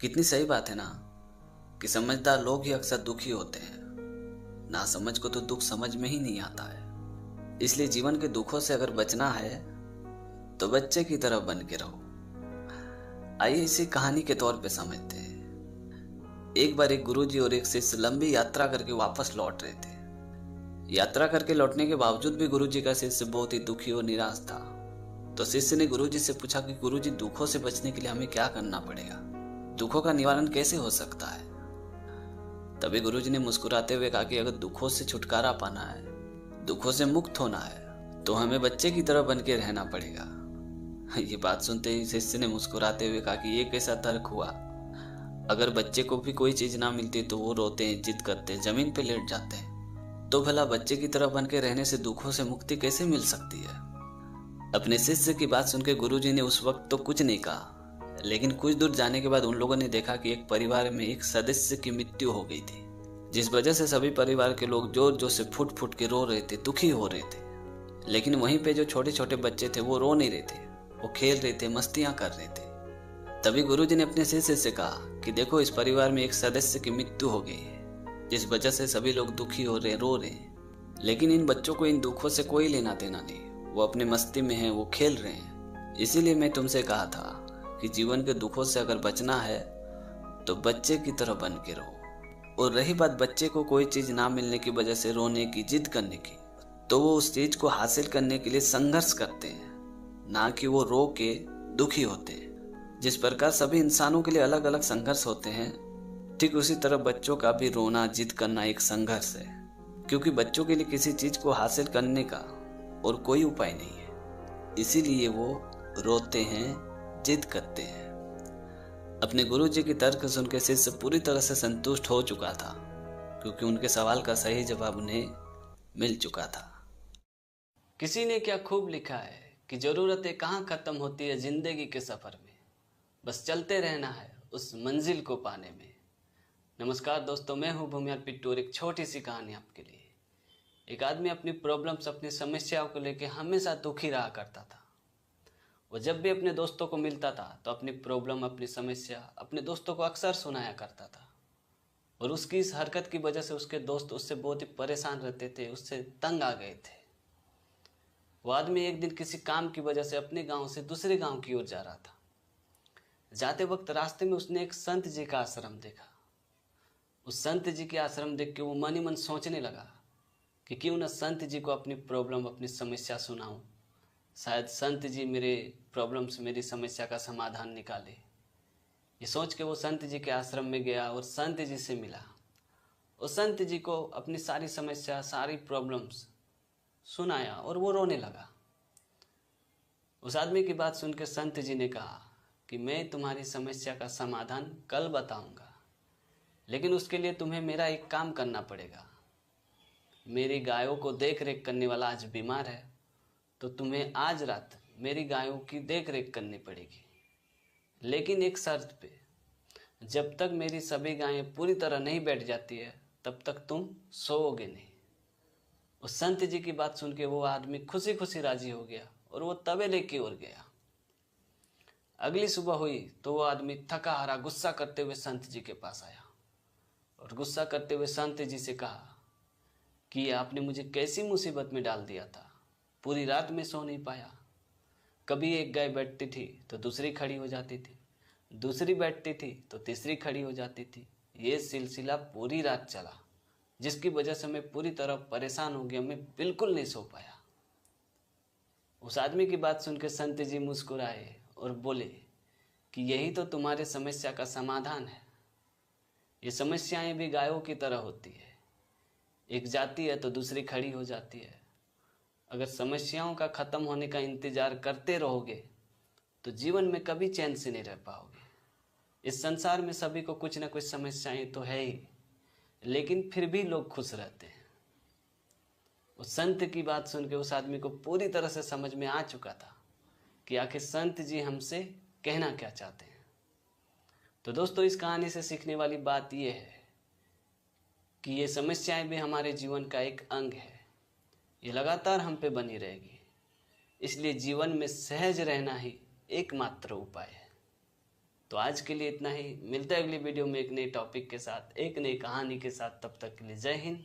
कितनी सही बात है ना कि समझदार लोग ही अक्सर दुखी होते हैं। ना समझ को तो दुख समझ में ही नहीं आता है। इसलिए जीवन के दुखों से अगर बचना है तो बच्चे की तरह बन के रहो। आइए इसी कहानी के तौर पे समझते हैं। एक बार एक गुरुजी और एक शिष्य लंबी यात्रा करके वापस लौट रहे थे। यात्रा करके लौटने के बावजूद भी गुरुजी का शिष्य बहुत ही दुखी और निराश था। तो शिष्य ने गुरुजी से पूछा कि गुरुजी, दुखों से बचने के लिए हमें क्या करना पड़ेगा? दुखों का निवारण कैसे हो सकता है? तभी गुरुजी ने मुस्कुराते हुए कहा कि अगर दुखों से छुटकारा पाना है, दुखों से मुक्त होना है, तो हमें बच्चे की तरह बन के रहना पड़ेगा। ये बात सुनते ही शिष्य ने मुस्कुराते हुए कहा कि ये कैसा तर्क हुआ? अगर बच्चे को भी कोई चीज ना मिलती तो वो रोते हैं, जिद करते हैं, जमीन पे लेट जाते हैं, तो भला बच्चे की तरह बन के रहने से दुखों से मुक्ति कैसे मिल सकती है? अपने शिष्य की बात सुनकर गुरुजी ने उस वक्त तो कुछ नहीं कहा, लेकिन कुछ दूर जाने के बाद उन लोगों ने देखा कि एक परिवार में एक सदस्य की मृत्यु हो गई थी, जिस वजह से सभी परिवार के लोग जोर जोर से फुट फुट के रो रहे थे, दुखी हो रहे थे। लेकिन वहीं पे जो छोटे छोटे बच्चे थे वो रो नहीं रहे थे, वो खेल रहे थे, मस्तियां कर रहे थे। तभी गुरुजी ने अपने शिष्य से कहा कि देखो, इस परिवार में एक सदस्य की मृत्यु हो गई है, जिस वजह से सभी लोग दुखी हो रहे, रो रहे हैं। लेकिन इन बच्चों को इन दुखों से कोई लेना देना नहीं, वो अपने मस्ती में हैं, वो खेल रहे हैं। इसीलिए मैं तुमसे कहा था कि जीवन के दुखों से अगर बचना है तो बच्चे की तरह बन के रहो। और रही बात बच्चे को कोई चीज ना मिलने की वजह से रोने की, जिद करने की, तो वो उस चीज को हासिल करने के लिए संघर्ष करते हैं, ना कि वो रो के दुखी होते हैं। जिस प्रकार सभी इंसानों के लिए अलग अलग संघर्ष होते हैं, ठीक उसी तरह बच्चों का भी रोना, जिद करना एक संघर्ष है। क्योंकि बच्चों के लिए किसी चीज को हासिल करने का और कोई उपाय नहीं है, इसीलिए वो रोते हैं, जिद करते हैं। अपने गुरुजी की तर्क सुनकर शिष्य पूरी तरह से संतुष्ट हो चुका था, क्योंकि उनके सवाल का सही जवाब उन्हें मिल चुका था। किसी ने क्या खूब लिखा है कि जरूरतें कहाँ खत्म होती है जिंदगी के सफर में, बस चलते रहना है उस मंजिल को पाने में। नमस्कार दोस्तों, मैं हूँ भूमियार पिट्टू और एक छोटी सी कहानी आपके लिए। एक आदमी अपनी प्रॉब्लम्स, अपनी समस्याओं को लेकर हमेशा दुखी रहा करता था। वो जब भी अपने दोस्तों को मिलता था तो अपनी प्रॉब्लम, अपनी समस्या अपने दोस्तों को अक्सर सुनाया करता था। और उसकी इस हरकत की वजह से उसके दोस्त उससे बहुत ही परेशान रहते थे, उससे तंग आ गए थे। वो आदमी एक दिन किसी काम की वजह से अपने गांव से दूसरे गांव की ओर जा रहा था। जाते वक्त रास्ते में उसने एक संत जी का आश्रम देखा। उस संत जी के आश्रम देख के वो मन ही मन सोचने लगा कि क्यों न संत जी को अपनी प्रॉब्लम, अपनी समस्या सुनाऊं। शायद संत जी मेरे प्रॉब्लम्स, मेरी समस्या का समाधान निकाले। ये सोच के वो संत जी के आश्रम में गया और संत जी से मिला। और संत जी को अपनी सारी समस्या, सारी प्रॉब्लम्स सुनाया और वो रोने लगा। उस आदमी की बात सुनकर संत जी ने कहा कि मैं तुम्हारी समस्या का समाधान कल बताऊंगा, लेकिन उसके लिए तुम्हें मेरा एक काम करना पड़ेगा। मेरी गायों को देख रेख करने वाला आज बीमार है, तो तुम्हें आज रात मेरी गायों की देख रेख करनी पड़ेगी, लेकिन एक शर्त पे। जब तक मेरी सभी गायें पूरी तरह नहीं बैठ जाती है तब तक तुम सोओगे नहीं। उस संत जी की बात सुन के वो आदमी खुशी खुशी राजी हो गया और वो तबेले की ओर गया। अगली सुबह हुई तो वो आदमी थका हारा, गुस्सा करते हुए संत जी के पास आया और गुस्सा करते हुए संत जी से कहा कि आपने मुझे कैसी मुसीबत में डाल दिया था। पूरी रात में सो नहीं पाया। कभी एक गाय बैठती थी तो दूसरी खड़ी हो जाती थी, दूसरी बैठती थी तो तीसरी खड़ी हो जाती थी। ये सिलसिला पूरी रात चला, जिसकी वजह से मैं पूरी तरह परेशान हो गया, मैं बिल्कुल नहीं सो पाया। उस आदमी की बात सुनकर संत जी मुस्कुराए और बोले कि यही तो तुम्हारे समस्या का समाधान है। ये समस्याएं भी गायों की तरह होती है, एक जाती है तो दूसरी खड़ी हो जाती है। अगर समस्याओं का खत्म होने का इंतजार करते रहोगे तो जीवन में कभी चैन से नहीं रह पाओगे। इस संसार में सभी को कुछ ना कुछ समस्याएं तो है ही, लेकिन फिर भी लोग खुश रहते हैं। उस संत की बात सुन के उस आदमी को पूरी तरह से समझ में आ चुका था कि आखिर संत जी हमसे कहना क्या चाहते हैं। तो दोस्तों, इस कहानी से सीखने वाली बात यह है कि ये समस्याएं भी हमारे जीवन का एक अंग है, ये लगातार हम पे बनी रहेगी। इसलिए जीवन में सहज रहना ही एकमात्र उपाय है। तो आज के लिए इतना ही, मिलते हैं अगली वीडियो में एक नए टॉपिक के साथ, एक नई कहानी के साथ। तब तक के लिए जय हिंद,